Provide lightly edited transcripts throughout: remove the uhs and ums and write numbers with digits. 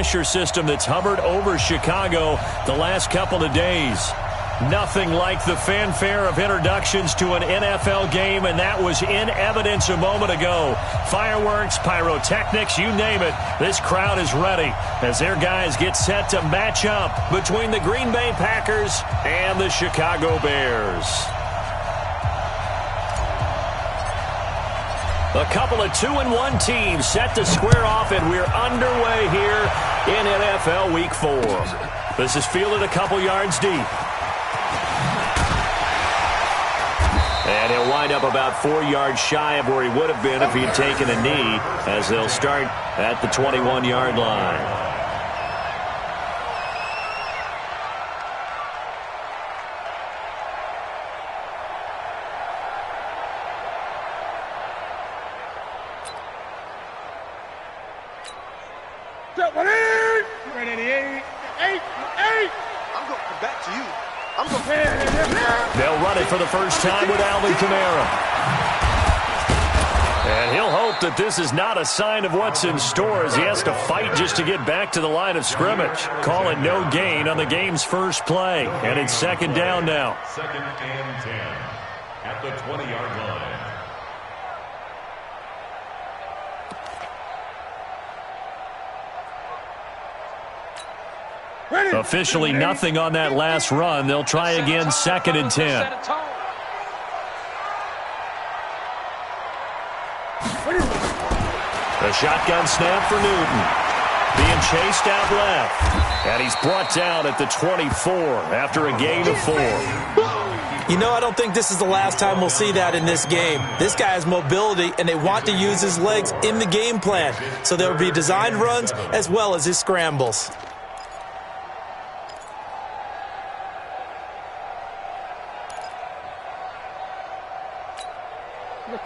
pressure system that's hovered over Chicago the last couple of days. Nothing like the fanfare of introductions to an NFL game, and that was in evidence a moment ago. Fireworks, pyrotechnics, you name it. This crowd is ready as their guys get set to match up between the Green Bay Packers and the Chicago Bears. A couple of 2-1 teams set to square off, and we're underway here in NFL Week 4. This is fielded a couple yards deep. And he'll wind up about 4 yards shy of where he would have been if he had taken a knee, as they'll start at the 21-yard line. They'll run it for the first time with Alvin Kamara. And he'll hope that this is not a sign of what's in store as he has to fight just to get back to the line of scrimmage. Call it no gain on the game's first play. And it's second down now. Second and 10 at the 20-yard line. Officially nothing on that last run. They'll try again, second and 10. A shotgun snap for Newton. Being chased out left. And he's brought down at the 24 after a gain of 4. You know, I don't think this is the last time we'll see that in this game. This guy has mobility, and they want to use his legs in the game plan. So there will be designed runs as well as his scrambles.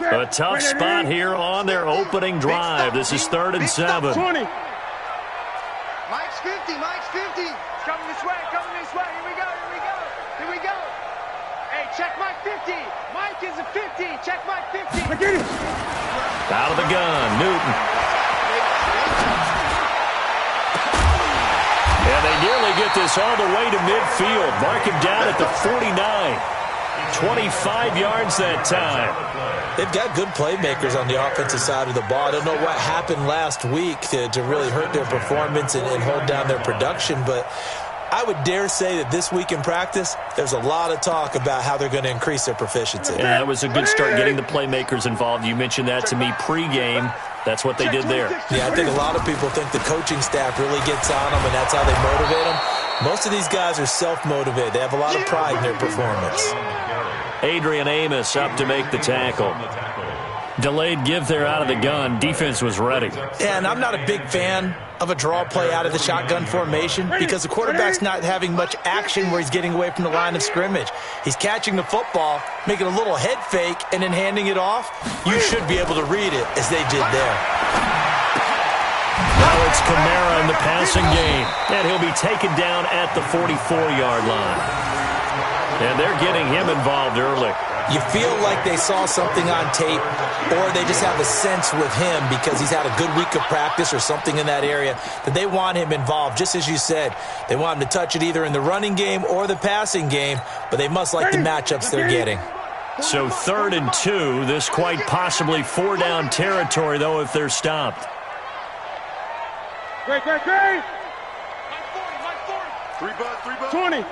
A tough spot here on their opening drive. This is 3rd and 7. Mike's 50, Mike's 50. It's coming this way, Here we go, here we go, here we go. Hey, check Mike 50. Mike is a 50. Check Mike 50. Out of the gun, Newton. And they nearly get this all the way to midfield. Mark him down at the 49. 25 yards that time. They've got good playmakers on the offensive side of the ball. I don't know what happened last week to really hurt their performance and hold down their production, but I would dare say that this week in practice, there's a lot of talk about how they're going to increase their proficiency. Yeah, that was a good start getting the playmakers involved. You mentioned that to me pregame. That's what they did there. Yeah, I think a lot of people think the coaching staff really gets on them, and that's how they motivate them. Most of these guys are self-motivated. They have a lot of pride in their performance. Adrian Amos up to make the tackle. Delayed give there out of the gun. Defense was ready. Yeah, and I'm not a big fan of a draw play out of the shotgun formation because the quarterback's not having much action where he's getting away from the line of scrimmage. He's catching the football, making a little head fake, and then handing it off. You should be able to read it as they did there. Now it's Kamara in the passing game, and he'll be taken down at the 44-yard line. And they're getting him involved early. You feel like they saw something on tape, or they just have a sense with him because he's had a good week of practice or something in that area that they want him involved. Just as you said, they want him to touch it either in the running game or the passing game, but they must like the matchups they're getting. So 3rd and 2, this quite possibly 4-down territory, though, if they're stopped. Great. Mike 40. 3 bud. 20.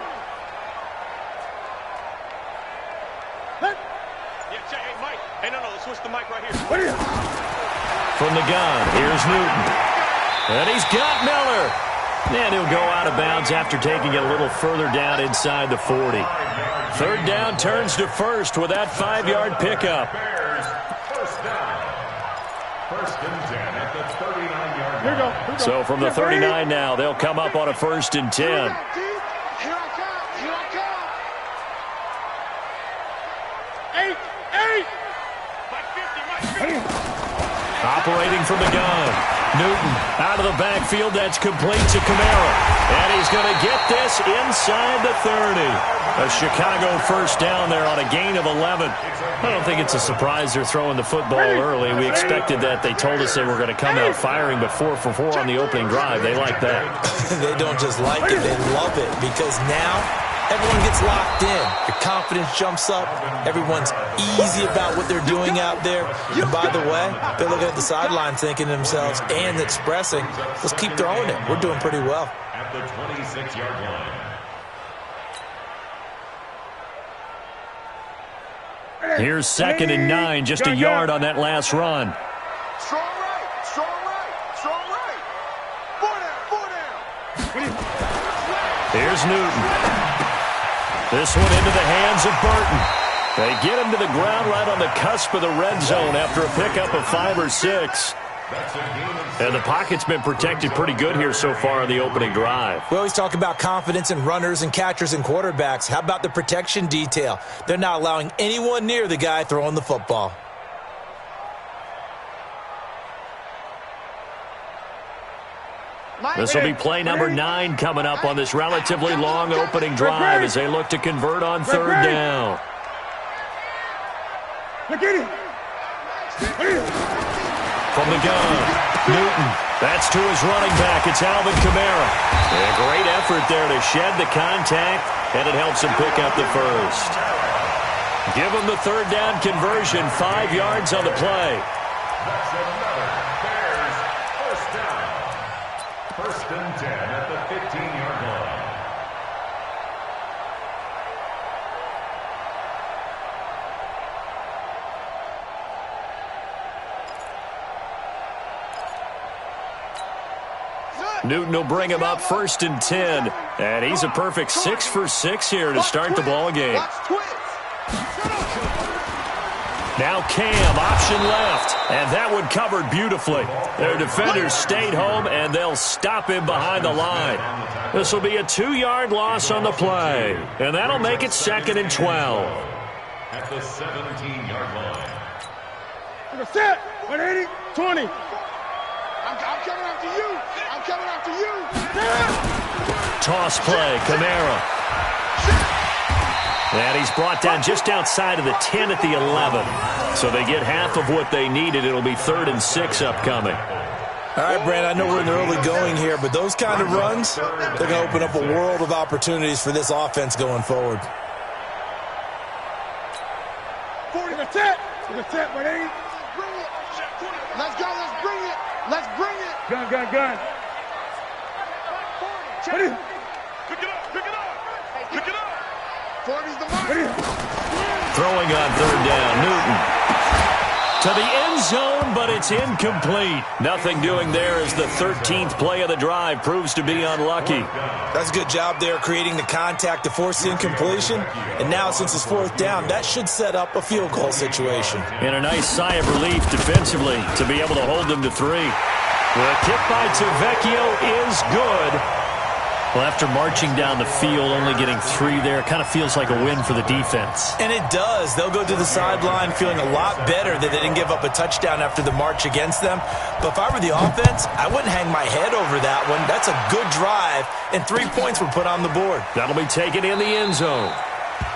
Hey, Mike. Hey, no, let's switch the mic right here. From the gun, here's Newton. And he's got Miller. And he'll go out of bounds after taking it a little further down inside the 40. 3rd down turns to 1st with that 5-yard pickup. First down. 1st and 10 at the 39-yard line. Here we go. So from the 39 now, they'll come up on a 1st and 10. Here I come. 8. Operating from the gun. Newton out of the backfield. That's complete to Kamara. And he's going to get this inside the 30. A Chicago first down there on a gain of 11. I don't think it's a surprise they're throwing the football early. We expected that. They told us they were going to come out firing, but 4 for 4 on the opening drive. They like that. They don't just like it. They love it because now everyone gets locked in. Your confidence jumps up. Everyone's easy about what they're doing out there. And by the way, they're looking at the sideline thinking to themselves and expressing, let's keep throwing it. We're doing pretty well. At the 26-yard line. Here's 2nd and 9, just a yard on that last run. Strong right, strong right, strong right. 4 down. Here's Newton. This one into the hands of Burton. They get him to the ground right on the cusp of the red zone after a pickup of 5 or 6. And the pocket's been protected pretty good here so far on the opening drive. We always talk about confidence in runners and catchers and quarterbacks. How about the protection detail? They're not allowing anyone near the guy throwing the football. This will be play number 9 coming up on this relatively long opening drive as they look to convert on 3rd down. From the gun, Newton. That's to his running back. It's Alvin Kamara. And a great effort there to shed the contact, and it helps him pick up the first. Give him the 3rd down conversion, 5 yards on the play. That's another Bears first down. 1st and 10 at the 15-yard line. Newton will bring him up 1st and 10. And he's a perfect 6 for 6 here to start the ball game. Now Cam, option left. And that one covered beautifully. Their defenders stayed home, and they'll stop him behind the line. This will be a 2-yard loss on the play. And that'll make it 2nd and 12. At the 17-yard line. Set. 180. 20. I'm coming after you. I'm coming after you. Toss play, Kamara. And he's brought down just outside of the 10 at the 11. So they get half of what they needed. It'll be 3rd and 6 upcoming. All right, Brand, I know we're in the early going here, but those kind of runs, they're going to open up a world of opportunities for this offense going forward. 40 to 10. To the 10, 180. Let's go. Let's bring it. Let's bring it. Gun. Pick it up. Pick it up. 40's the mark. Throwing on 3rd down, Newton. To the end zone, but it's incomplete. Nothing doing there as the 13th play of the drive proves to be unlucky. That's a good job there creating the contact to force the incompletion. And now since it's 4th down, that should set up a field goal situation. And a nice sigh of relief defensively to be able to hold them to 3. The kick by Tavecchio is good. Well, after marching down the field, only getting 3 there, kind of feels like a win for the defense. And it does. They'll go to the sideline feeling a lot better that they didn't give up a touchdown after the march against them. But if I were the offense, I wouldn't hang my head over that one. That's a good drive, and 3 points were put on the board. That'll be taken in the end zone.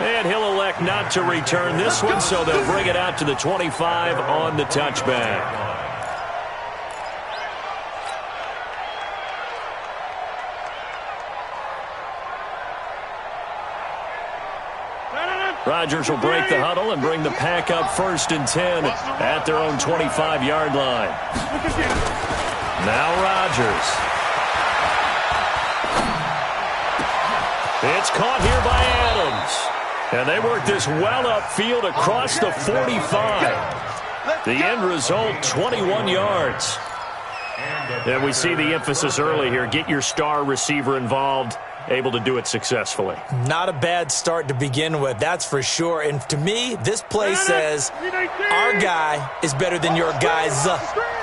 And he'll elect not to return this one, so they'll bring it out to the 25 on the touchback. Rodgers will break the huddle and bring the pack up 1st and 10 at their own 25-yard line. Now Rodgers. It's caught here by Adams. And they work this well upfield across the 45. The end result, 21 yards. And we see the emphasis early here. Get your star receiver involved. Able to do it successfully. Not a bad start to begin with, that's for sure. And to me, this play says our guy is better than your guys.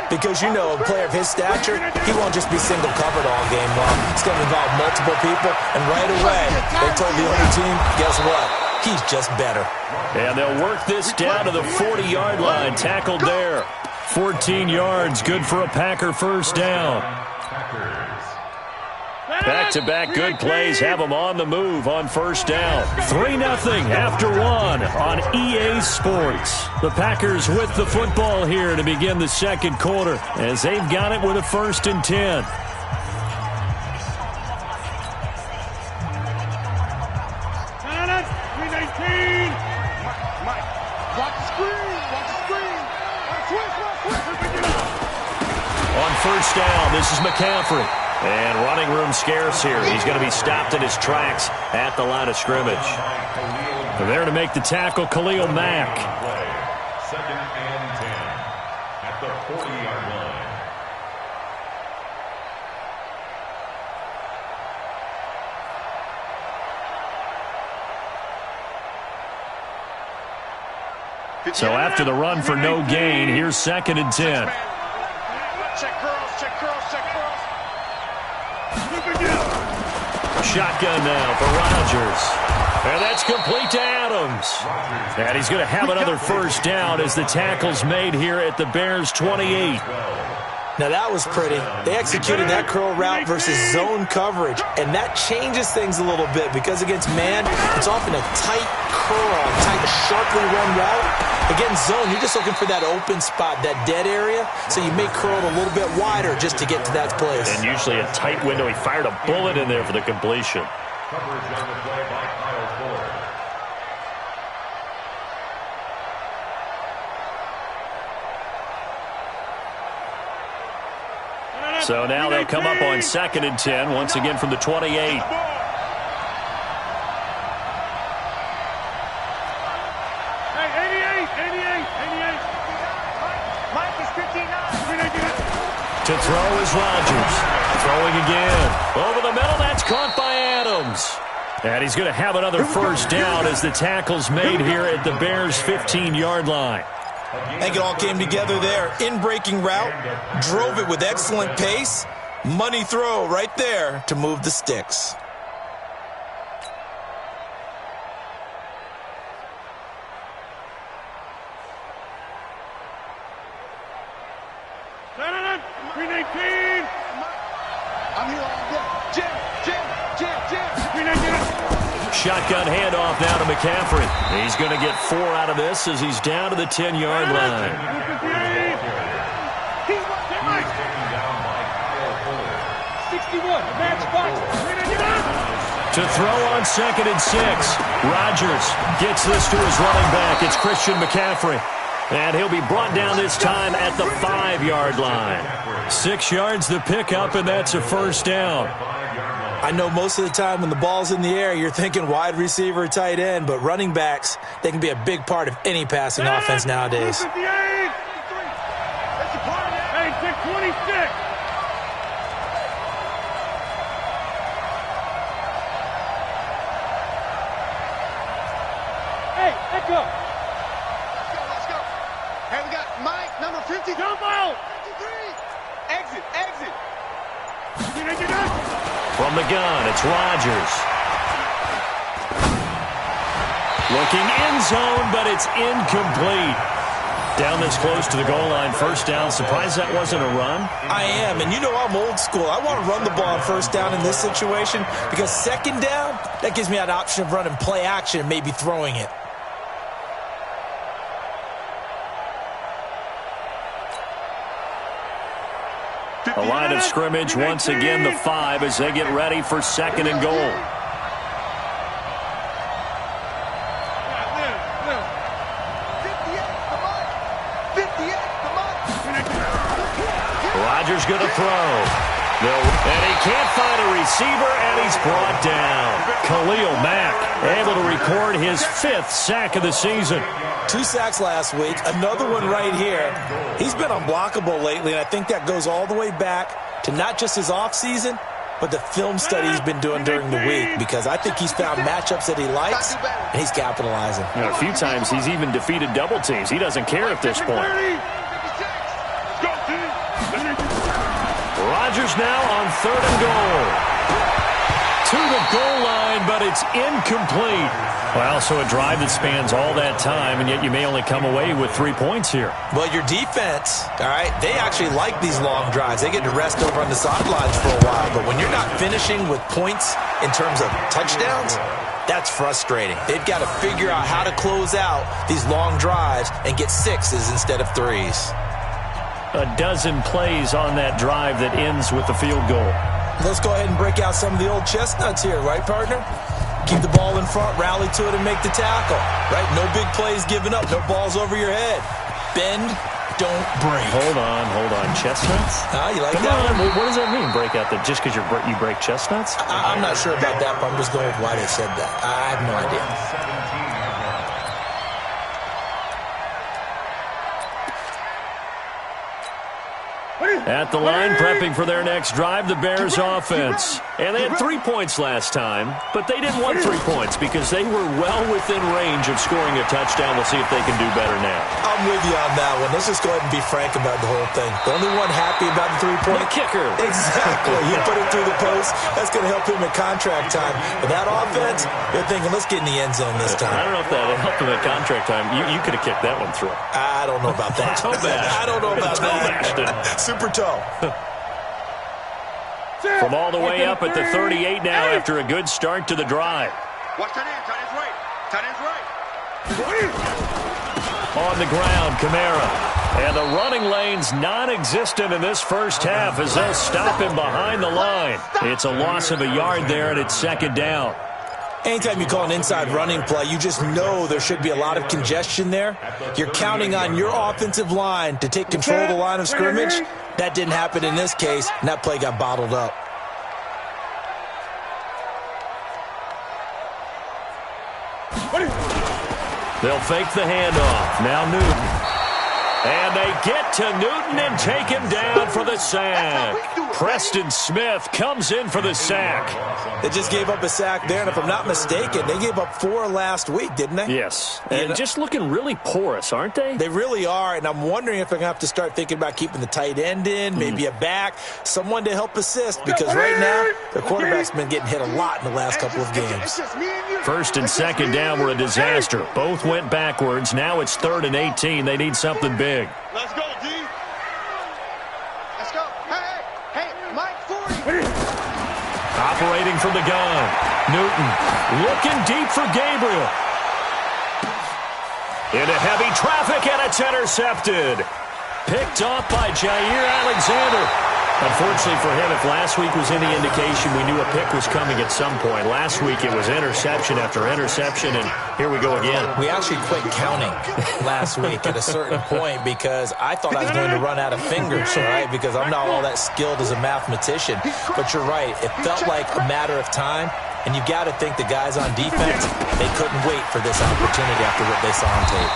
Because, you know, a player of his stature, he won't just be single covered all game long. It's going to involve multiple people. And right away, they told the other team, guess what? He's just better. And they'll work this down to the 40-yard line. Tackled there. 14 yards, good for a Packer first down. Back-to-back good plays have them on the move on first down. 3-0 after one on EA Sports. The Packers with the football here to begin the second quarter as they've got it with a 1st and 10. On first down, this is McCaffrey. And running room scarce here. He's going to be stopped in his tracks at the line of scrimmage. They're there to make the tackle, Khalil Mack. 2nd and 10 at the 40-yard line. So after the run for no gain, here's 2nd and 10. Check curls, check curls, check curls. Shotgun now for Rodgers. And that's complete to Adams. And he's going to have another first down as the tackle's made here at the Bears' 28. Now that was pretty. They executed that curl route versus zone coverage, and that changes things a little bit because against man, it's often a tight curl, tight, sharply run route. Against zone, you're just looking for that open spot, that dead area, so you may curl it a little bit wider just to get to that place. And usually a tight window. He fired a bullet in there for the completion. Coverage on the play by Kyle Ford. So now they'll come up on 2nd and 10, once again from the 28. To throw is Rodgers. Throwing again. Over the middle, that's caught by Adams. And he's going to have another first down as the tackle's made here at the Bears' 15-yard line. I think it all came together there. In-breaking route, drove it with excellent pace. Money throw right there to move the sticks. Shotgun handoff now to McCaffrey. He's going to get 4 out of this as he's down to the 10-yard line. To throw on 2nd and 6. Rodgers gets this to his running back. It's Christian McCaffrey. And he'll be brought down this time at the 5-yard line. 6 yards the pickup, and that's a first down. I know most of the time when the ball's in the air, you're thinking wide receiver, tight end, but running backs, they can be a big part of any passing offense nowadays. Hey, 26. Hey, let's go. Let's go. Hey, we got Mike, number 50. Jump out. 53. Exit. From the gun, it's Rodgers. Looking end zone, but it's incomplete. Down this close to the goal line, first down. Surprised that wasn't a run? I am, and you know I'm old school. I want to run the ball on first down in this situation because second down, that gives me that option of running play action and maybe throwing it. A line of scrimmage, once again the 5 as they get ready for 2nd and goal. Rodgers going to throw. And he can't find a receiver, and he's brought down. Khalil Mack able to record his 5th sack of the season. 2 sacks last week, another one right here. He's been unblockable lately, and I think that goes all the way back to not just his offseason, but the film study he's been doing during the week, because I think he's found matchups that he likes, and he's capitalizing. You know, a few times he's even defeated double teams. He doesn't care at this point. Rodgers now on 3rd and goal. to the goal line, but it's incomplete. Well, so a drive that spans all that time, and yet you may only come away with 3 points here. Well, your defense, all right, they actually like these long drives. They get to rest over on the sidelines for a while, but when you're not finishing with points in terms of touchdowns, that's frustrating. They've got to figure out how to close out these long drives and get 6s instead of 3s. A dozen plays on that drive that ends with the field goal. Let's go ahead and break out some of the old chestnuts here, right, partner? Keep the ball in front, rally to it, and make the tackle, right? No big plays given up, no balls over your head. Bend, don't break. Hold on. Chestnuts? You like Come that on. one? What does that mean, break out that just because you break chestnuts? I'm not sure about that, but I'm just going with why they said that. I have no idea. At the line, prepping for their next drive, the Bears offense. And they had 3 points last time, but they didn't want 3 points because they were well within range of scoring a touchdown. We'll see if they can do better now. I'm with you on that one. Let's just go ahead and be frank about the whole thing. The only one happy about the 3-point kicker. Exactly. He put it through the post. That's going to help him at contract time. But that offense, they're thinking, let's get in the end zone this time. I don't know if that helped him at contract time. You could have kicked that one through. I don't know about that. Toe bash. I don't know about that. Super toe. From all the way up at the 38 now after a good start to the drive. Watch tight end. Tight end's right. Tight end's right. On the ground, Kamara. And the running lane's non-existent in this first half as they'll stop him behind the line. It's a loss of a yard there, and it's second down. Anytime you call an inside running play, you just know there should be a lot of congestion there. You're counting on your offensive line to take control of the line of scrimmage. That didn't happen in this case, and that play got bottled up. They'll fake the handoff. Now Newton. And they get to Newton and take him down for the sack. Preston Smith comes in for the sack. They just gave up a sack there, and if I'm not mistaken, they gave up 4 last week, didn't they? Yes. And just looking really porous, aren't they? They really are, and I'm wondering if they're going to have to start thinking about keeping the tight end in, maybe a back, someone to help assist, because right now, the quarterback's been getting hit a lot in the last couple of games. First and second down were a disaster. Both went backwards. Now it's 3rd and 18. They need something big. Let's go, D. Let's go. Hey, Mike, 40. Operating from the gun. Newton looking deep for Gabriel. Into heavy traffic, and it's intercepted. Picked off by Jair Alexander. Unfortunately for him, if last week was any indication, we knew a pick was coming at some point. Last week it was interception after interception, and here we go again. We actually quit counting last week at a certain point because I thought I was going to run out of fingers, all right, because I'm not all that skilled as a mathematician. But you're right. It felt like a matter of time, and you got to think the guys on defense, they couldn't wait for this opportunity after what they saw on tape.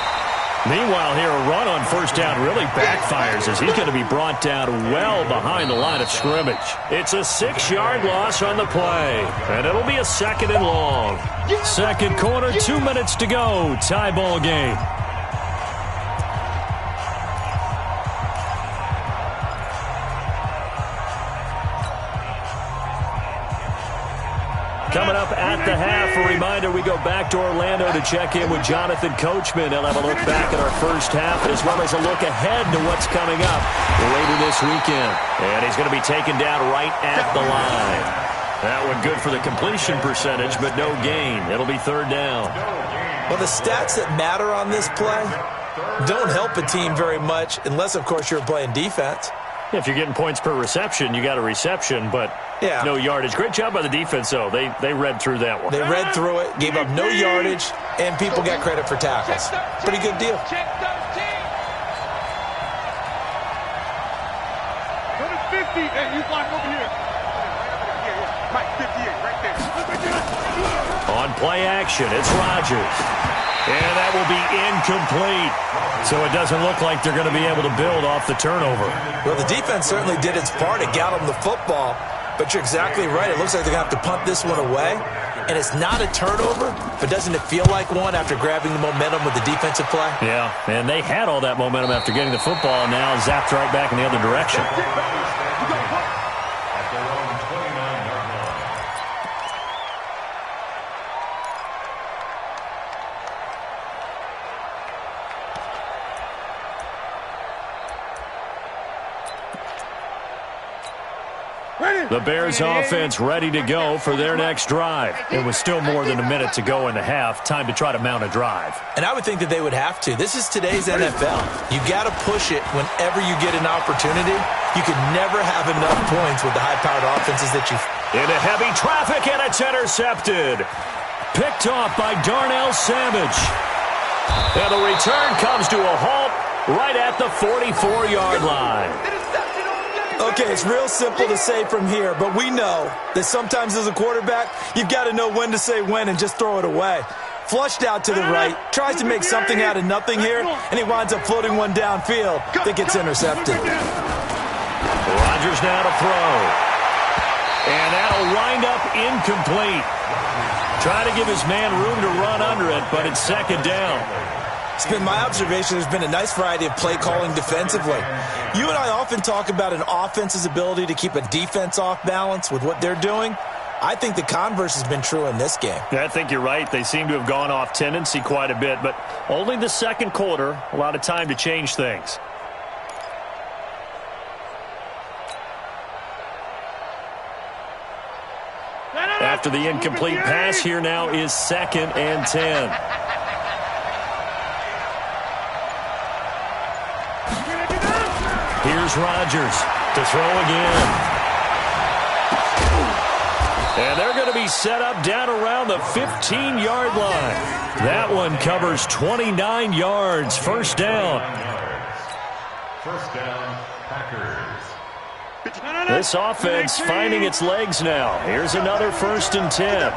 Meanwhile, here a run on first down really backfires as he's going to be brought down well behind the line of scrimmage. It's a 6-yard loss on the play, and it'll be a 2nd and long. Second quarter, 2 minutes to go. Tie ball game. Coming up at the half, a reminder, we go back to Orlando to check in with Jonathan Coachman. He'll have a look back at our first half as well as a look ahead to what's coming up later this weekend. And he's going to be taken down right at the line. That one good for the completion percentage, but no gain. It'll be 3rd down. Well, the stats that matter on this play don't help a team very much unless, of course, you're playing defense. If you're getting points per reception, you got a reception, but no yardage. Great job by the defense, though. They read through that one. They read through it, gave up no yardage, and people got credit for tackles. Pretty good deal. Check 13. Go to 50. Hey, you block over here. Yeah. Mike, 58, right there. On play action, it's Rodgers. And that will be incomplete. So it doesn't look like they're going to be able to build off the turnover. Well, the defense certainly did its part. It got them the football. But you're exactly right. It looks like they're going to have to punt this one away. And it's not a turnover, but doesn't it feel like one after grabbing the momentum with the defensive play? Yeah, and they had all that momentum after getting the football, and now zapped right back in the other direction. The Bears offense ready to go for their next drive. It was still more than a minute to go in the half. Time to try to mount a drive. And I would think that they would have to. This is today's NFL. You got to push it whenever you get an opportunity. You can never have enough points with the high-powered offenses that you... Into heavy traffic, and it's intercepted. Picked off by Darnell Savage. And the return comes to a halt right at the 44-yard line. Okay, it's real simple to say from here, but we know that sometimes as a quarterback, you've got to know when to say when and just throw it away. Flushed out to the right, tries to make something out of nothing here, and he winds up floating one downfield that gets intercepted. Rodgers now to throw. And that'll wind up incomplete. Trying to give his man room to run under it, but it's second down. It's been my observation there's been a nice variety of play calling defensively. You and I often talk about an offense's ability to keep a defense off balance with what they're doing. I think the converse has been true in this game. Yeah, I think you're right. They seem to have gone off tendency quite a bit, but only the second quarter, a lot of time to change things. After the incomplete pass, here now is 2nd and 10. Here's Rodgers to throw again. And they're going to be set up down around the 15-yard line. That one covers 29 yards. First down. First down, Packers. This offense finding its legs now. Here's another 1st and 10.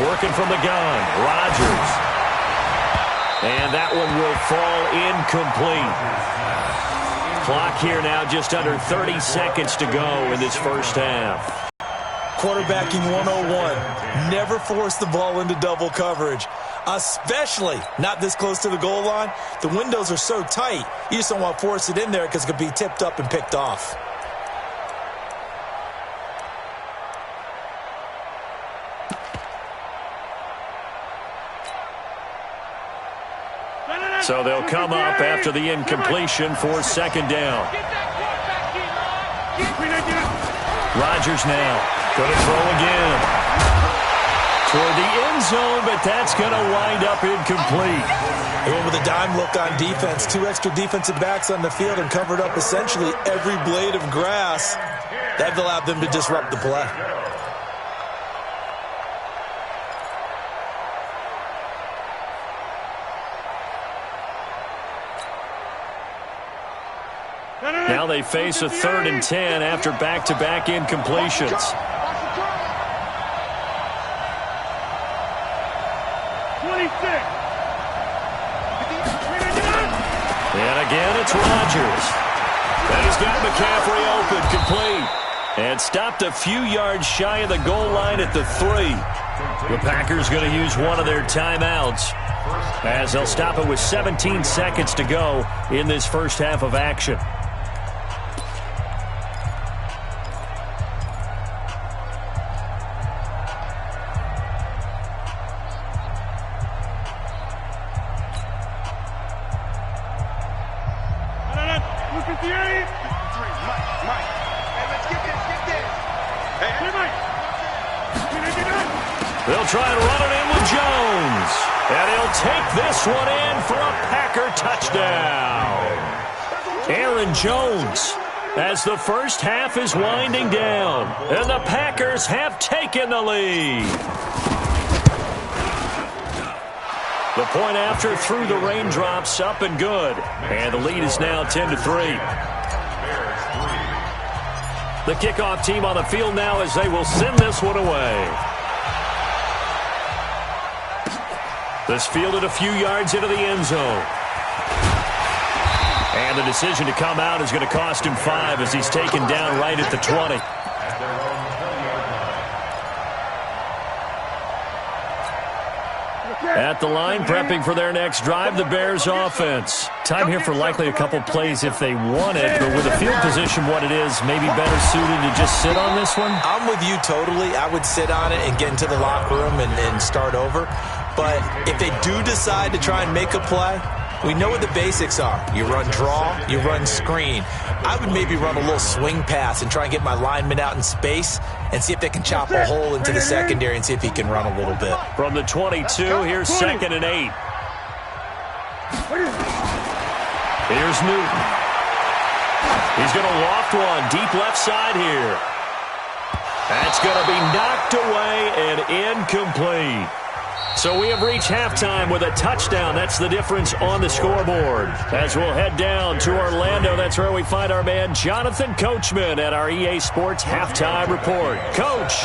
Working from the gun, Rodgers. And that one will fall incomplete. Clock here now just under 30 seconds to go in this first half. Quarterbacking 101. Never force the ball into double coverage, especially not this close to the goal line. The windows are so tight, you just don't want to force it in there because it could be tipped up and picked off. So they'll come up after the incompletion for second down. Rodgers now going to throw again. Toward the end zone, but that's going to wind up incomplete. They went with a dime look on defense. 2 extra defensive backs on the field and covered up essentially every blade of grass. That allowed them to disrupt the play. Now they face a 3rd and 10 after back-to-back incompletions. And again, it's Rodgers. And he's got McCaffrey open, complete. And stopped a few yards shy of the goal line at the 3. The Packers going to use one of their timeouts as they'll stop it with 17 seconds to go in this first half of action. They'll try and run it in with Jones. And he'll take this one in for a Packer touchdown. Aaron Jones, as the first half is winding down, and the Packers have taken the lead. The point after through the raindrops, up and good. And the lead is now 10-3. The kickoff team on the field now as they will send this one away. This fielded a few yards into the end zone. And the decision to come out is going to cost him 5 as he's taken down right at the 20. At the line, prepping for their next drive, the Bears offense. Time here for likely a couple plays if they want it, but with the field position what it is, maybe better suited to just sit on this one? I'm with you totally. I would sit on it and get into the locker room and start over. But if they do decide to try and make a play, We know what the basics are. You run draw, you run screen. I would maybe run a little swing pass and try and get my lineman out in space and see if they can chop a hole into the secondary and see if he can run a little bit. From the 22, here's 2nd and 8. Here's Newton. He's going to loft one deep left side here. That's going to be knocked away and incomplete. So we have reached halftime with a touchdown. That's the difference on the scoreboard. As we'll head down to Orlando, that's where we find our man Jonathan Coachman at our EA Sports Halftime Report. Coach,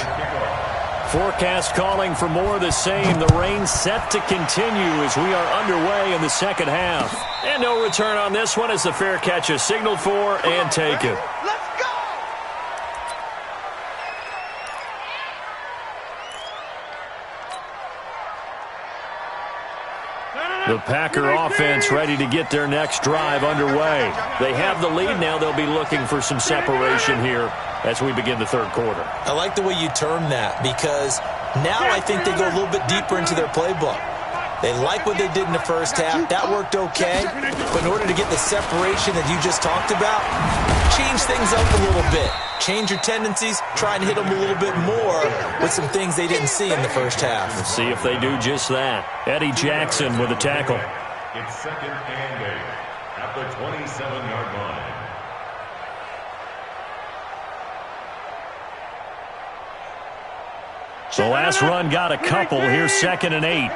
forecast calling for more of the same. The rain set to continue as we are underway in the second half. And no return on this one as the fair catch is signaled for and taken. The Packer offense ready to get their next drive underway. They have the lead now. They'll be looking for some separation here as we begin the third quarter. I like the way you term that because now I think they go a little bit deeper into their playbook. They like what they did in the first half. That worked okay. But in order to get the separation that you just talked about, change things up a little bit. Change your tendencies. Try and hit them a little bit more with some things they didn't see in the first half. Let's see if they do just that. Eddie Jackson with a tackle. It's 2nd and 8 at the 27-yard line. The last run got a couple. Here's 2nd and 8.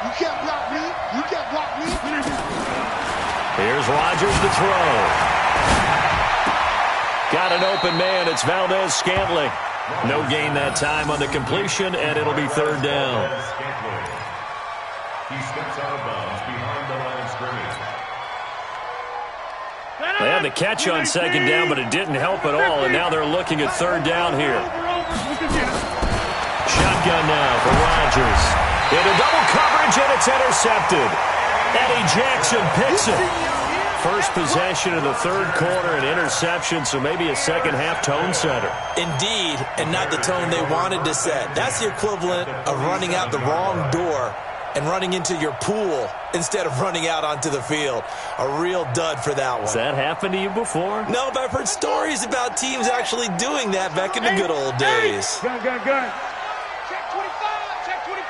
You can't block me. You can't block me. Here's Rodgers to throw. Got an open man. It's Valdez-Scantling. No gain that time on the completion, and it'll be third down. He steps out of bounds behind the line of scrimmage. They had the catch on 2nd down, but it didn't help at all, and now they're looking at third down here. Shotgun now for Rodgers. Into double coverage, and it's intercepted. Eddie Jackson picks it. First possession of the third quarter, an interception, so maybe a second-half tone setter. Indeed, and not the tone they wanted to set. That's the equivalent of running out the wrong door and running into your pool instead of running out onto the field. A real dud for that one. Has that happened to you before? No, but I've heard stories about teams actually doing that back in the good old days. Gun. Check 25. Check 25.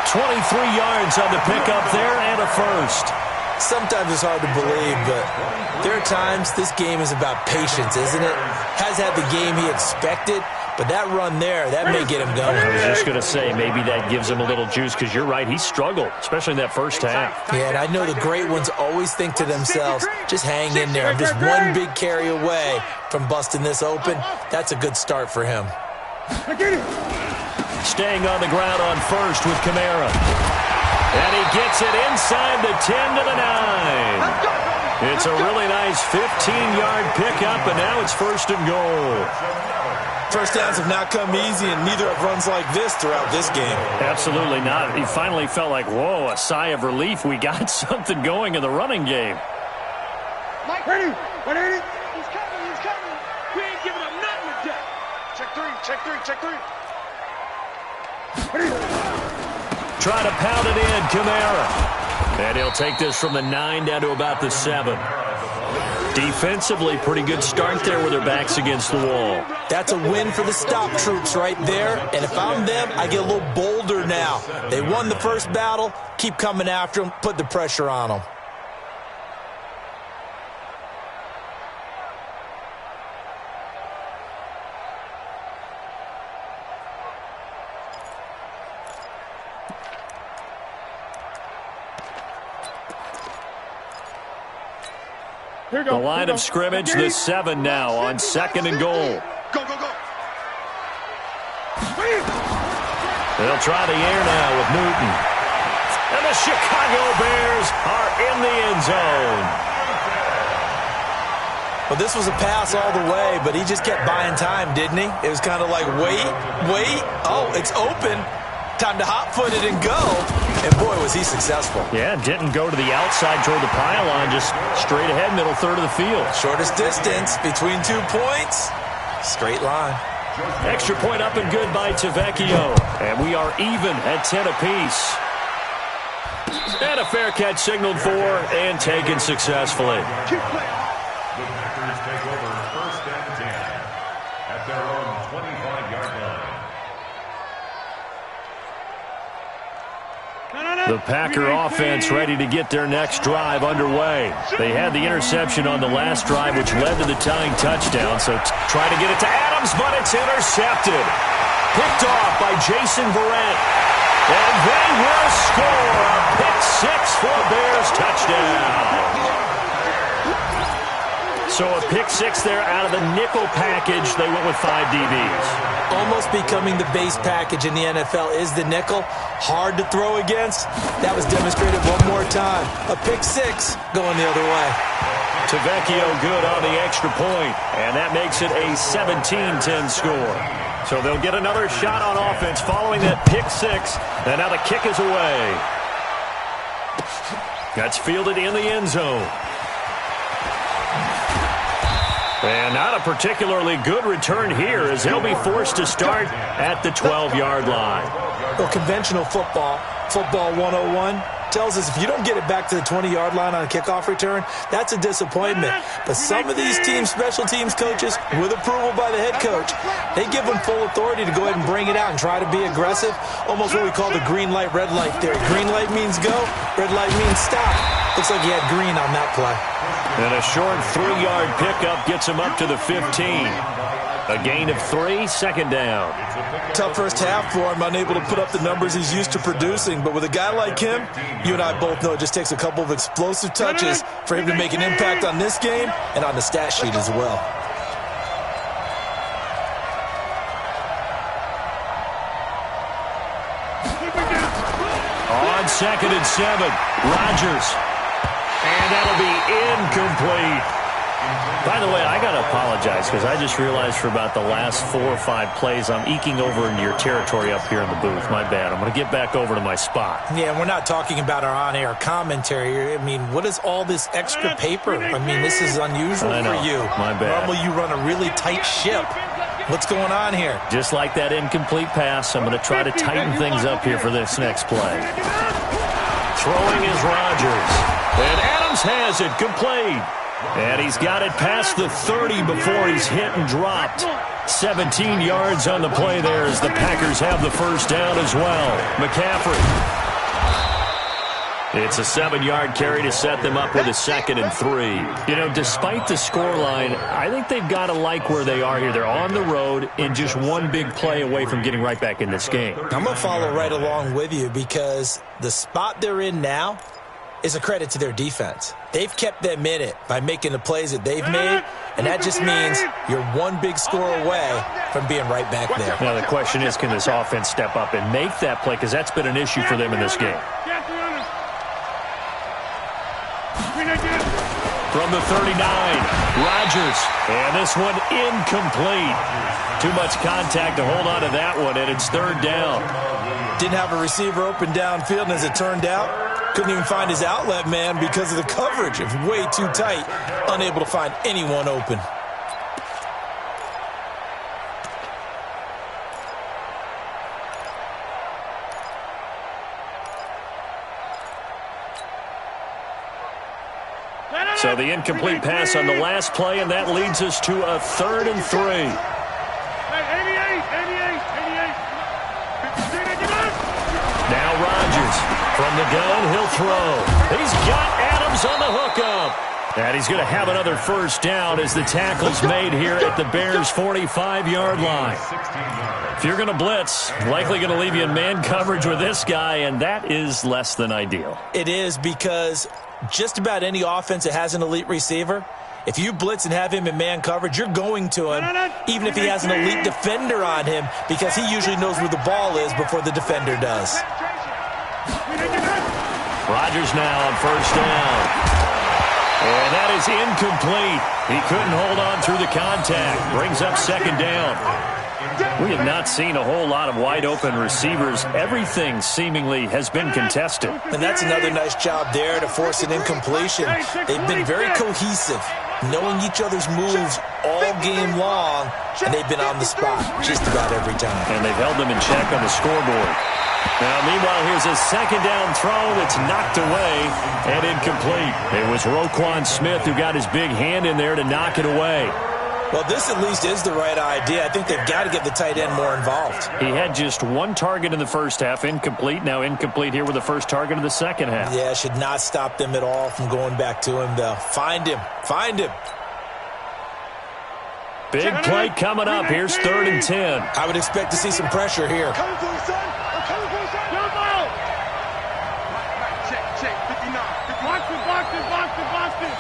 23 yards on the pickup there and a first. Sometimes it's hard to believe, but there are times this game is about patience, isn't it? Has had the game he expected, but that run there, that may get him going. I was just going to say, maybe that gives him a little juice because you're right, he struggled, especially in that first half. Yeah, and I know the great ones always think to themselves, just hang in there. I'm just one big carry away from busting this open. That's a good start for him. Staying on the ground on first with Kamara. And he gets it inside the 10 to the 9. It's a really nice 15-yard pickup, and now it's first and goal. First downs have not come easy, and neither have runs like this throughout this game. Absolutely not. He finally felt like, whoa, a sigh of relief. We got something going in the running game. Mike, ready? Ready? He's coming. We ain't giving up nothing today. Check three. Try to pound it in, Kamara. And he'll take this from the 9 down to about the 7. Defensively, pretty good start there with their backs against the wall. That's a win for the stop troops right there. And if I'm them, I get a little bolder now. They won the first battle. Keep coming after them. Put the pressure on them. The line of scrimmage, the 7 now on 2nd and goal. Go. They'll try the air now with Newton. And the Chicago Bears are in the end zone. Well, this was a pass all the way, but he just kept buying time, didn't he? It was kind of like, wait. Oh, it's open. Time to hot-foot it and go. And, boy, was he successful. Yeah, didn't go to the outside toward the pylon, just straight ahead, middle third of the field. Shortest distance between 2 points. Straight line. Extra point up and good by Tavecchio. And we are even at 10 apiece. And a fair catch signaled for and taken successfully. The Packers take over 1st and 10 at their own 25-yard line. The Packer offense ready to get their next drive underway. They had the interception on the last drive, which led to the tying touchdown. So try to get it to Adams, but it's intercepted. Picked off by Jason Verrett. And they will score a pick-6 for a Bears touchdown. So a pick-6 there out of the nickel package. They went with 5 DBs. Almost becoming the base package in the NFL is the nickel. Hard to throw against. That was demonstrated one more time. A pick-6 going the other way. Tavecchio good on the extra point, and that makes it a 17-10 score. So they'll get another shot on offense following that pick-6, and now the kick is away. That's fielded in the end zone. And not a particularly good return here as they'll be forced to start at the 12-yard line. Well, conventional football 101, tells us if you don't get it back to the 20-yard line on a kickoff return, that's a disappointment. But some of these teams, special teams coaches, with approval by the head coach, they give them full authority to go ahead and bring it out and try to be aggressive. Almost what we call the green light, red light theory. Green light means go, red light means stop. Looks like he had green on that play. And a short 3-yard pickup gets him up to the 15. A gain of 3, second down. Tough first half for him, unable to put up the numbers he's used to producing. But with a guy like him, you and I both know it just takes a couple of explosive touches for him to make an impact on this game and on the stat sheet as well. On 2nd and 7, Rodgers. And that'll be incomplete. By the way, I got to apologize because I just realized for about the last 4 or 5 plays, I'm eking over into your territory up here in the booth. My bad. I'm going to get back over to my spot. Yeah, we're not talking about our on-air commentary. I mean, what is all this extra paper? I mean, this is unusual for you. My bad. Normally you run a really tight ship. What's going on here? Just like that incomplete pass, I'm going to try to tighten things up here for this next play. Throwing is Rodgers. And Adams has it complete. And he's got it past the 30 before he's hit and dropped. 17 yards on the play there as the Packers have the first down as well. McCaffrey. It's a 7-yard carry to set them up with a 2nd and 3. You know, despite the scoreline, I think they've got to like where they are here. They're on the road and just one big play away from getting right back in this game. I'm going to follow right along with you because the spot they're in now is a credit to their defense. They've kept them in it by making the plays that they've made, and that just means you're one big score away from being right back there. Now the question is, can this offense step up and make that play? Because that's been an issue for them in this game. From the 39, Rodgers. And this one incomplete. Too much contact to hold on to that one, and it's 3rd down. Didn't have a receiver open downfield, and as it turned out, couldn't even find his outlet man because of the coverage. It was way too tight, unable to find anyone open. So the incomplete pass on the last play, and that leads us to a 3rd and 3. Now Rodgers from the gun, he'll throw. He's got Adams on the hookup. And he's going to have another first down as the tackle's made here at the Bears' 45-yard line. If you're going to blitz, likely going to leave you in man coverage with this guy, and that is less than ideal. It is because just about any offense that has an elite receiver, if you blitz and have him in man coverage, you're going to him, even if he has an elite defender on him, because he usually knows where the ball is before the defender does. Rodgers now on first down. And that is incomplete. He couldn't hold on through the contact. Brings up 2nd down. We have not seen a whole lot of wide-open receivers. Everything seemingly has been contested. And that's another nice job there to force an incompletion. They've been very cohesive, knowing each other's moves all game long, and they've been on the spot just about every time. And they've held them in check on the scoreboard. Now, meanwhile, here's a second down throw that's knocked away and incomplete. It was Roquan Smith who got his big hand in there to knock it away. Well, this at least is the right idea. I think they've got to get the tight end more involved. He had just one target in the first half, incomplete. Now incomplete here with the first target of the second half. Yeah, should not stop them at all from going back to him, though. Find him. Find him. Big play coming up. Here's 3rd and 10. I would expect to see some pressure here. Coming for you, son. I'm coming for you, son. Jump out. Check. 59. Box it.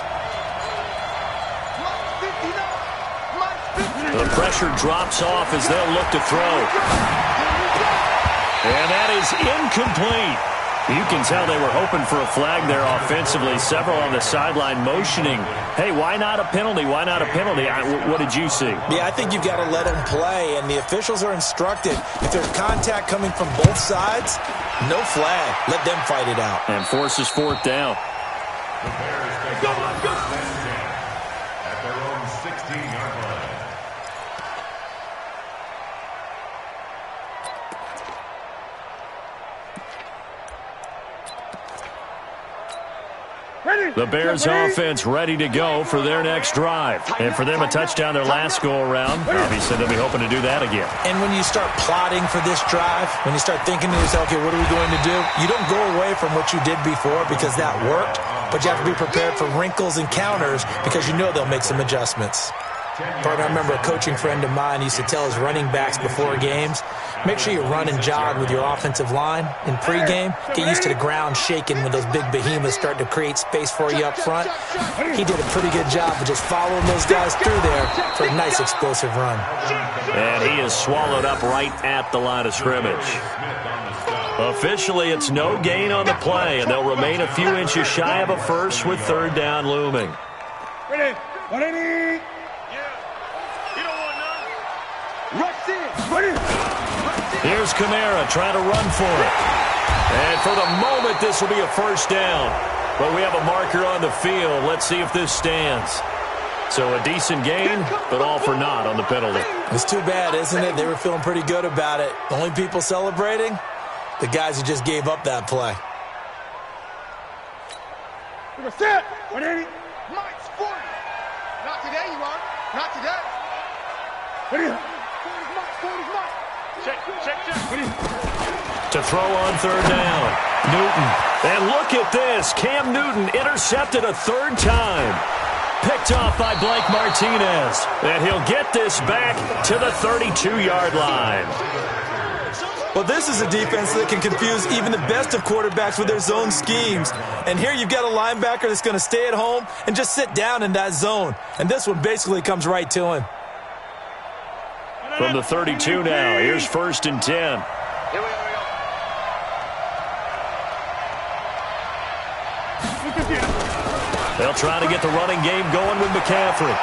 The pressure drops off as they'll look to throw. And that is incomplete. You can tell they were hoping for a flag there offensively. Several on the sideline motioning. Hey, why not a penalty? Why not a penalty? What did you see? Yeah, I think you've got to let them play, and the officials are instructed. If there's contact coming from both sides, no flag. Let them fight it out. And forces 4th down. The Bears take the first and 10 at their own 16-yard line. The Bears offense ready to go for their next drive. And for them, a touchdown their last go-around. Obviously, they'll be hoping to do that again. And when you start plotting for this drive, when you start thinking to yourself, okay, what are we going to do? You don't go away from what you did before because that worked, but you have to be prepared for wrinkles and counters because you know they'll make some adjustments. Partner, I remember a coaching friend of mine used to tell his running backs before games, make sure you run and jog with your offensive line in pregame. Get used to the ground shaking when those big behemoths start to create space for you up front. He did a pretty good job of just following those guys through there for a nice explosive run. And he is swallowed up right at the line of scrimmage. Officially, it's no gain on the play, and they'll remain a few inches shy of a first with 3rd down looming. Ready? Here's Kamara trying to run for it. And for the moment, this will be a first down. But we have a marker on the field. Let's see if this stands. So a decent gain, but all for naught on the penalty. It's too bad, isn't it? They were feeling pretty good about it. The only people celebrating? The guys who just gave up that play. Set. 180. Mike's 40. Not today, you are. Not today. Ready? 40's Mike. Check. To throw on 3rd down. Newton. And look at this. Cam Newton intercepted a 3rd time. Picked off by Blake Martinez. And he'll get this back to the 32-yard line. Well, this is a defense that can confuse even the best of quarterbacks with their zone schemes. And here you've got a linebacker that's going to stay at home and just sit down in that zone. And this one basically comes right to him. From the 32 now, here's 1st and 10. Here we go. They'll try to get the running game going with McCaffrey.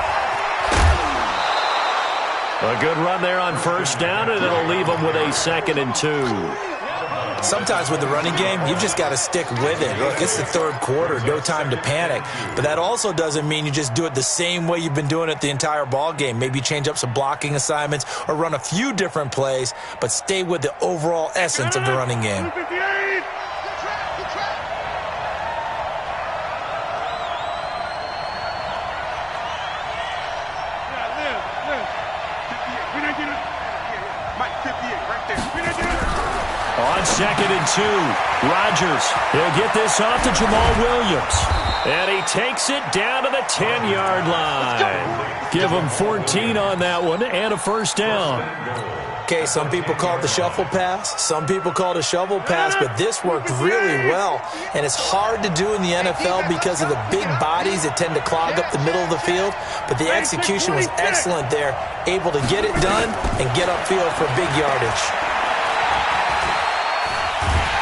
A good run there on 1st down, and it'll leave them with a 2nd and 2. Sometimes with the running game, you've just got to stick with it. Look, it's the 3rd quarter, no time to panic. But that also doesn't mean you just do it the same way you've been doing it the entire ball game. Maybe change up some blocking assignments or run a few different plays, but stay with the overall essence of the running game. On 2nd and 2, Rodgers. He'll get this off to Jamal Williams. And he takes it down to the 10-yard line. Give him 14 on that one and a 1st down. Okay, some people call it the shuffle pass. Some people call it a shovel pass, but this worked really well. And it's hard to do in the NFL because of the big bodies that tend to clog up the middle of the field. But the execution was excellent there, able to get it done and get upfield for big yardage.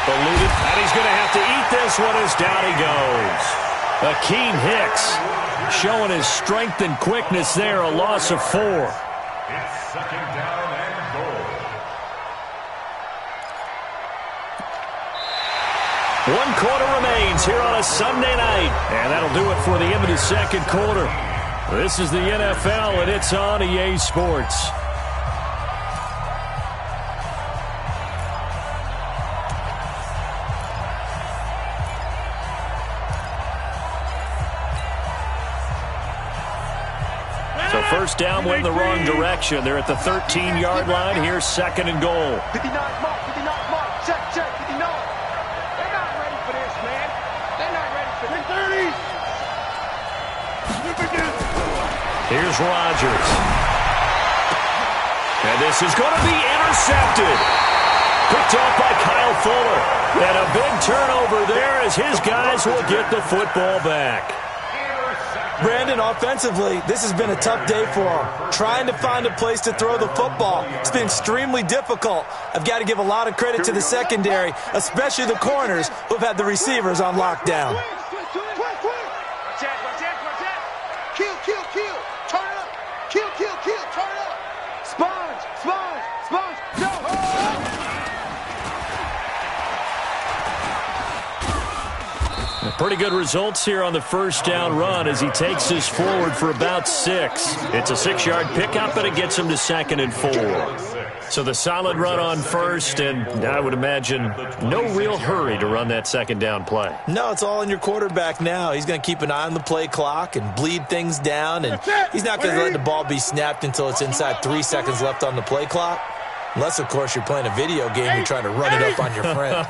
Eluded, and he's going to have to eat this one as down he goes. Akeem Hicks showing his strength and quickness there, a loss of 4. It's second down and goal. 1 quarter remains here on a Sunday night. And that'll do it for the end of the second quarter. This is the NFL, and it's on EA Sports. So first down went in the wrong direction. They're at the 13-yard line. Here's second and goal. 59 mark, 59 mark. Check, 59. They're not ready for this, man. They're not ready for this. 30. Here's Rodgers. And this is going to be intercepted. Picked off by Kyle Fuller. And a big turnover there as his guys will get the football back. Brandon, offensively, this has been a tough day for him. Trying to find a place to throw the football. It's been extremely difficult. I've got to give a lot of credit to the secondary, especially the corners who've had the receivers on lockdown. Kill, kill, kill. Turn it up. Kill, kill, kill. Turn it up. Sponge, sponge, sponge. Go. Pretty good results here on the first down run as he takes this forward for about 6. It's a 6-yard pickup, and it gets him to 2nd and 4. So the solid run on first, and I would imagine no real hurry to run that second down play. No, it's all in your quarterback now. He's going to keep an eye on the play clock and bleed things down, and he's not going to let the ball be snapped until it's inside 3 seconds left on the play clock. Unless, of course, you're playing a video game, you're trying to run it up on your friend.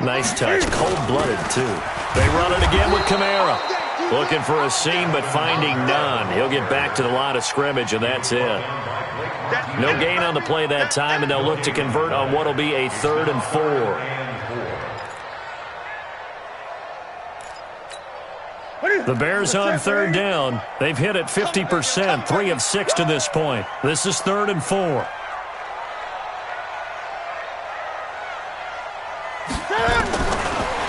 Nice touch. Cold-blooded, too. They run it again with Kamara. Looking for a seam, but finding none. He'll get back to the line of scrimmage, and that's it. No gain on the play that time, and they'll look to convert on what will be a 3rd and 4. The Bears on 3rd down. They've hit it 50%, 3 of 6 to this point. This is 3rd and 4.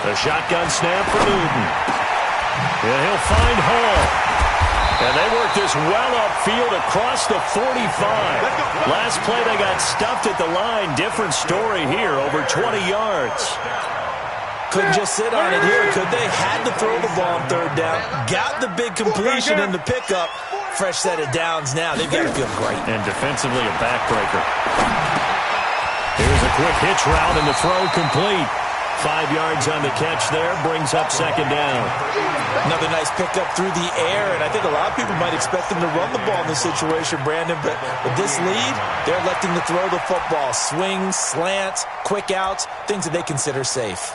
A shotgun snap for Newton. And he'll find Hall. And they work this well upfield across the 45. Last play they got stuffed at the line. Different story here, over 20 yards. Couldn't just sit on it here, could they? Had to throw the ball on 3rd down. Got the big completion in the pickup. Fresh set of downs now. They've got to feel great. And defensively a backbreaker. Here's a quick hitch route and the throw complete. 5 yards on the catch there, brings up 2nd down. Another nice pickup through the air, and I think a lot of people might expect them to run the ball in this situation, Brandon, but with this lead, they're electing to throw the football. Swings, slants, quick outs, things that they consider safe.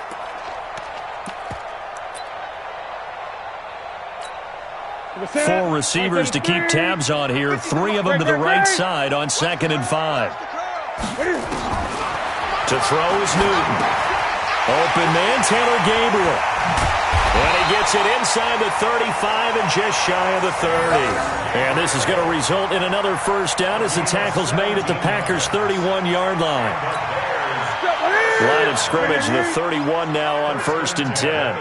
Four receivers to keep tabs on here, 3 of them to the right side on 2nd and 5. To throw is Newton. Open man, Taylor Gabriel. And he gets it inside the 35 and just shy of the 30. And this is going to result in another 1st down as the tackle's made at the Packers' 31-yard line. Line of scrimmage, the 31 now on 1st and 10.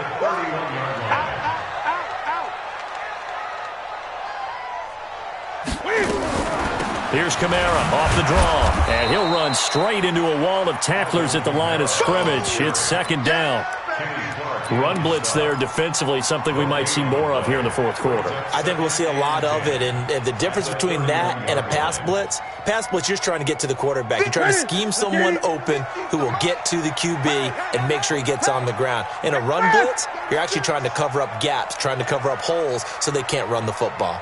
Here's Kamara off the draw, and he'll run straight into a wall of tacklers at the line of scrimmage. It's 2nd down. Run blitz there defensively, something we might see more of here in the 4th quarter. I think we'll see a lot of it, and the difference between that and a pass blitz, you're just trying to get to the quarterback. You're trying to scheme someone open who will get to the QB and make sure he gets on the ground. In a run blitz, you're actually trying to cover up gaps, trying to cover up holes so they can't run the football.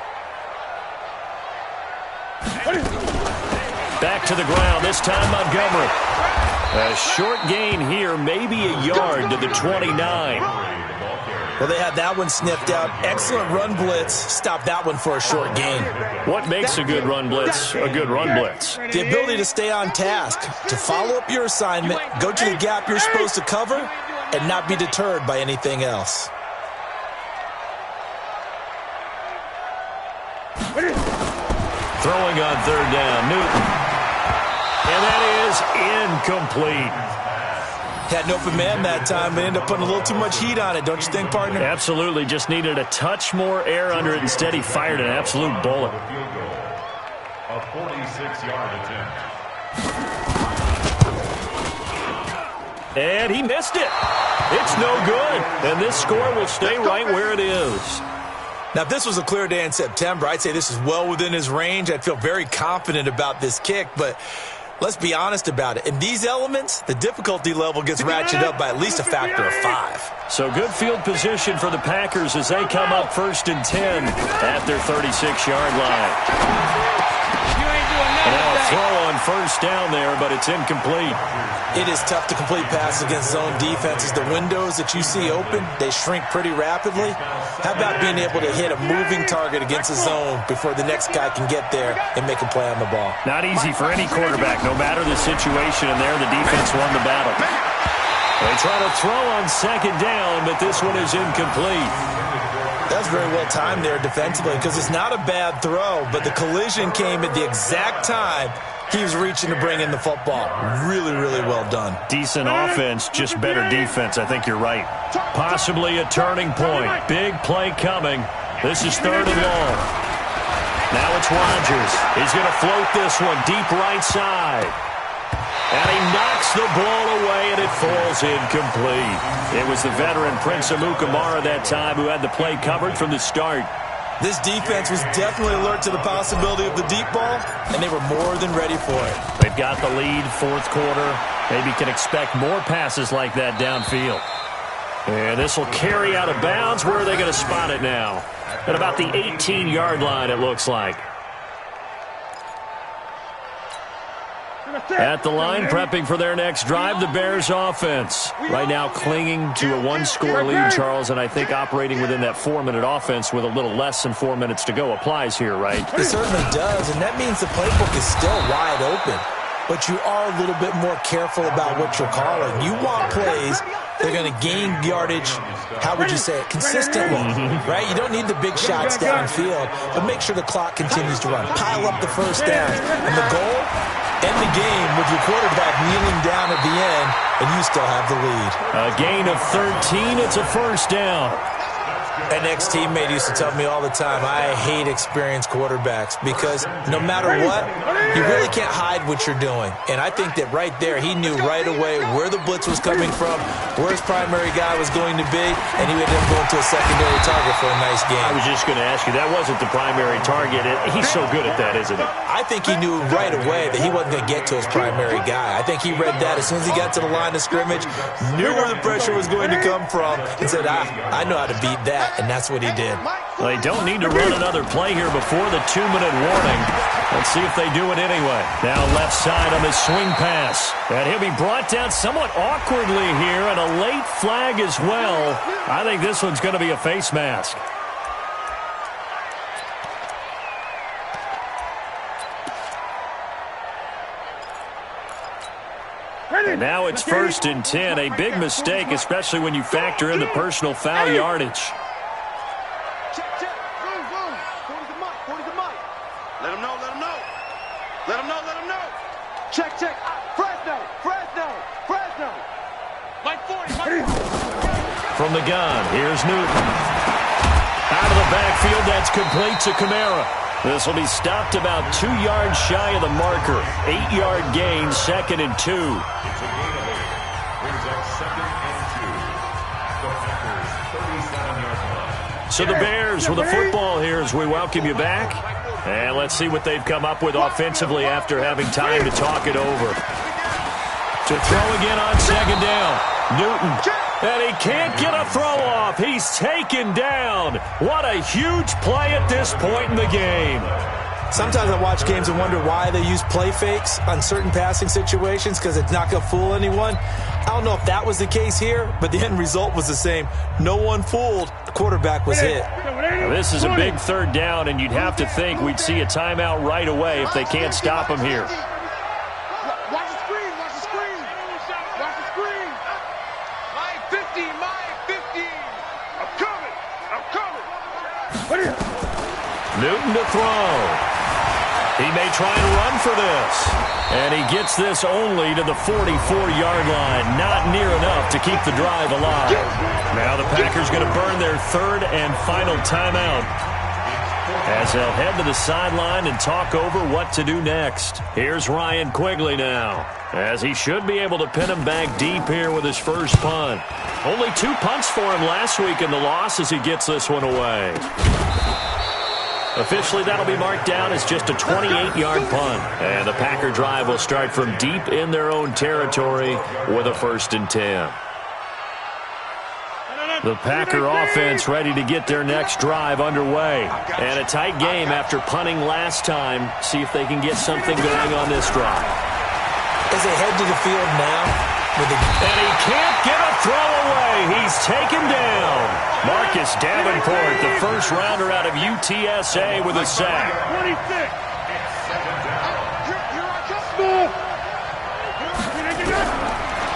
Back to the ground, this time Montgomery. A short gain here, maybe a yard to the 29. Well, they had that one sniffed out. Excellent run blitz. Stop that one for a short gain. What makes a good run blitz a good run blitz? The ability to stay on task, to follow up your assignment, go to the gap you're supposed to cover, and not be deterred by anything else. Throwing on 3rd down, Newton. And that is incomplete. Had an open man that time, but ended up putting a little too much heat on it, don't you think, partner? Absolutely. Just needed a touch more air under it. Instead, he fired an absolute bullet. A 46-yard attempt. And he missed it. It's no good. And this score will stay right where it is. Now, if this was a clear day in September, I'd say this is well within his range. I'd feel very confident about this kick, but let's be honest about it. In these elements, the difficulty level gets ratcheted up by at least a factor of 5. So good field position for the Packers as they come up 1st and 10 at their 36-yard line. Now a throw on 1st down there, but it's incomplete. It is tough to complete passes against zone defenses. The windows that you see open, they shrink pretty rapidly. How about being able to hit a moving target against a zone before the next guy can get there and make a play on the ball? Not easy for any quarterback, no matter the situation, and there the defense won the battle. They try to throw on 2nd down, but this one is incomplete. That was very well timed there defensively because it's not a bad throw, but the collision came at the exact time he was reaching to bring in the football. Really, really well done. Decent offense, just better defense. I think you're right. Possibly a turning point. Big play coming. This is 3rd and long. Now it's Rodgers. He's going to float this one deep right side. And he knocks the ball away, and it falls incomplete. It was the veteran Prince Amukamara that time who had the play covered from the start. This defense was definitely alert to the possibility of the deep ball, and they were more than ready for it. They've got the lead, 4th quarter. Maybe can expect more passes like that downfield. And this will carry out of bounds. Where are they going to spot it now? At about the 18-yard line, it looks like. At the line, prepping for their next drive, the Bears offense. Right now clinging to a 1-score lead, Charles, and I think operating within that 4-minute offense with a little less than 4 minutes to go applies here, right? It certainly does, and that means the playbook is still wide open. But you are a little bit more careful about what you're calling. You want plays that are going to gain yardage, how would you say it, consistently, right? You don't need the big shots downfield, but make sure the clock continues to run. Pile up the 1st down, and the goal, end the game with your quarterback kneeling down at the end, and you still have the lead. A gain of 13, it's a 1st down. An ex-teammate used to tell me all the time, I hate experienced quarterbacks because no matter what, you really can't hide what you're doing. And I think that right there, he knew right away where the blitz was coming from, where his primary guy was going to be, and he would end up going to a secondary target for a nice game. I was just going to ask you, that wasn't the primary target. He's so good at that, isn't he? I think he knew right away that he wasn't going to get to his primary guy. I think he read that as soon as he got to the line of scrimmage, knew where the pressure was going to come from, and said, I know how to beat that. And that's what he did. Well, they don't need to run another play here before the 2-minute warning. Let's see if they do it anyway. Now left side on the swing pass. And he'll be brought down somewhat awkwardly here, and a late flag as well. I think this one's going to be a face mask. And now it's 1st and 10. A big mistake, especially when you factor in the personal foul yardage. Check. Fresno. Mike 40. From the gun, here's Newton. Out of the backfield, that's complete to Kamara. This will be stopped about 2 yards shy of the marker. 8-yard gain, 2nd and 2. It's a gain of 8. Brings up 2nd and 2. The Packers, 37-yard line. So the Bears with the football here as we welcome you back. And let's see what they've come up with offensively after having time to talk it over. To throw again on 2nd down. Newton. And he can't get a throw off. He's taken down. What a huge play at this point in the game. Sometimes I watch games and wonder why they use play fakes on certain passing situations because it's not going to fool anyone. I don't know if that was the case here, but the end result was the same. No one fooled. The quarterback was hit. Now, this is a big 3rd down, and you'd have to think we'd see a timeout right away if they can't stop him here. Watch the screen. My 50. I'm coming. Newton to throw. He may try and run for this. And he gets this only to the 44-yard line. Not near enough to keep the drive alive. Now the Packers going to burn their 3rd and final timeout. as they'll head to the sideline and talk over what to do next. Here's Ryan Quigley now, as he should be able to pin him back deep here with his first punt. Only 2 punts for him last week in the loss as he gets this one away. Officially, that'll be marked down as just a 28-yard punt. And the Packer drive will start from deep in their own territory with a 1st and 10. The Packer offense ready to get their next drive underway. And a tight game after punting last time. See if they can get something going on this drive. As they head to the field now. And he can't get a throw away. He's taken down. Marcus Davenport, the first rounder out of UTSA with a sack. 26.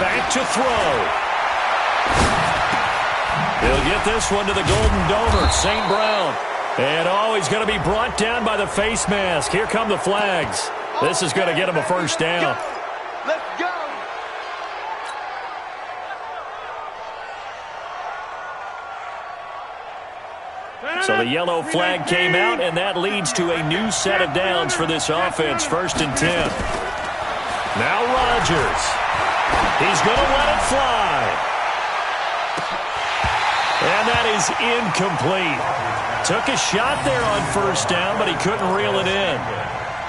Back to throw. He'll get this one to the Golden Domer, St. Brown. And he's going to be brought down by the face mask. Here come the flags. This is going to get him a first down. Let's go. So the yellow flag came out, and that leads to a new set of downs for this offense. 1st and 10. Now Rodgers. He's going to let it fly. And that is incomplete. Took a shot there on 1st down, but he couldn't reel it in.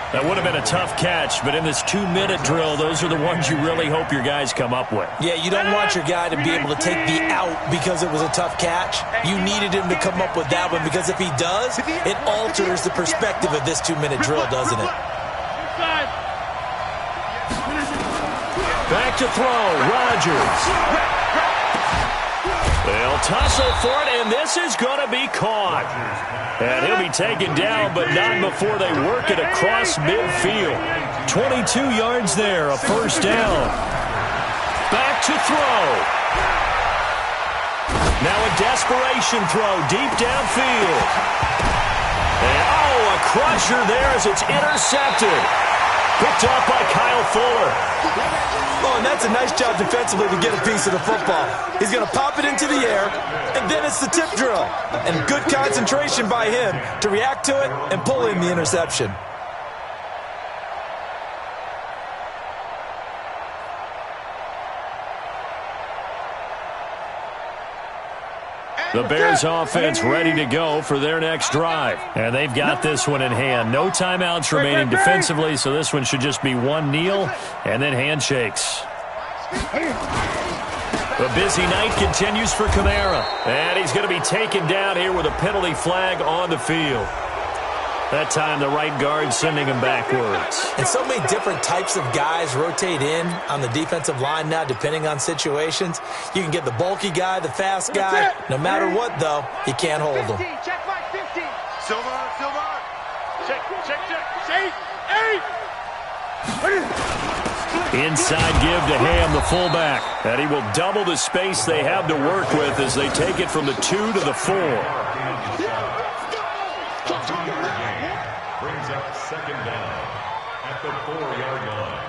That would have been a tough catch, but in this 2-minute drill, those are the ones you really hope your guys come up with. Yeah, you don't want your guy to be able to take the out because it was a tough catch. You needed him to come up with that one because if he does, it alters the perspective of this 2-minute drill, doesn't it? Back to throw, Rodgers. They'll tussle for it, and this is going to be caught. And he'll be taken down, but not before they work it across midfield. 22 yards there, a 1st down. Back to throw. Now a desperation throw deep downfield. And a crusher there as it's intercepted. Picked off by Kyle Fuller. Oh, and that's a nice job defensively to get a piece of the football. He's going to pop it into the air, and then it's the tip drill. And good concentration by him to react to it and pull in the interception. The Bears offense ready to go for their next drive. And they've got this one in hand. No timeouts remaining defensively, so this one should just be one kneel and then handshakes. The busy night continues for Kamara. And he's going to be taken down here with a penalty flag on the field. That time, the right guard sending him backwards. And so many different types of guys rotate in on the defensive line now, depending on situations. You can get the bulky guy, the fast guy. No matter what, though, you can't hold them. Check my 15. Silver. Check. Shake. 8. Inside give to Ham, the fullback. And he will double the space they have to work with as they take it from the 2 to the 4. Brings up 2nd down at the 4-yard line.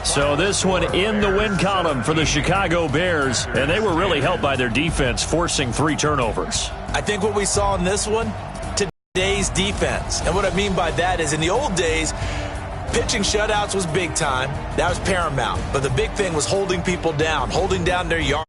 So this one in the win column for the Chicago Bears, and they were really helped by their defense, forcing 3 turnovers. I think what we saw in this one, today's defense. And what I mean by that is in the old days, pitching shutouts was big time. That was paramount. But the big thing was holding people down, holding down their yard.